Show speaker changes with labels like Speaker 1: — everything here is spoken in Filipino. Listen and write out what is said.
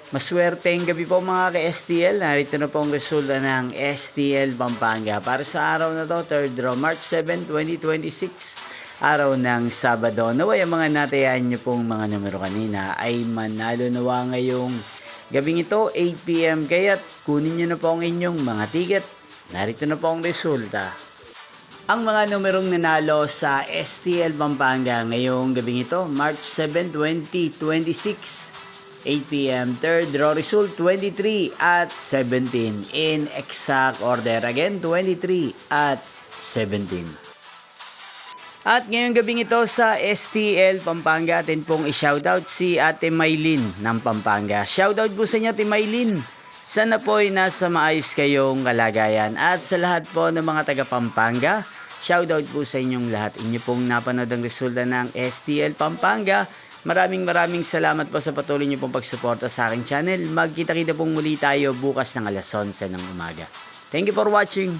Speaker 1: Maswerteng gabi po mga ka-STL. Narito na po ang resulta ng STL Pampanga. Para sa araw na to, 3rd draw, March 7, 2026. Araw ng Sabado. Naway ang mga natayaan nyo pong mga numero kanina ay manalo nawa ngayong gabing ito, 8 PM. Kaya't kunin nyo na po ang inyong mga ticket. Narito na po ang resulta. Ang mga numerong nanalo sa STL Pampanga ngayong gabing ito, March 7, 2026. 8 PM, 3rd draw result 23 at 17 in exact order. Again, 23 at 17. At ngayong gabing ito sa STL Pampanga, atin pong i-shoutout si Ate Maylin ng Pampanga. Shoutout po sa inyo, Ate Maylin. Sana po ay nasa maayos kayong kalagayan. At sa lahat po ng mga taga Pampanga, shoutout po sa inyong lahat. Inyo pong napanood ang resulta ng STL Pampanga. Maraming salamat po sa patuloy niyo pong pagsuporta sa aking channel. Magkita-kita pong muli tayo bukas ng alas 11 ng umaga. Thank you for watching.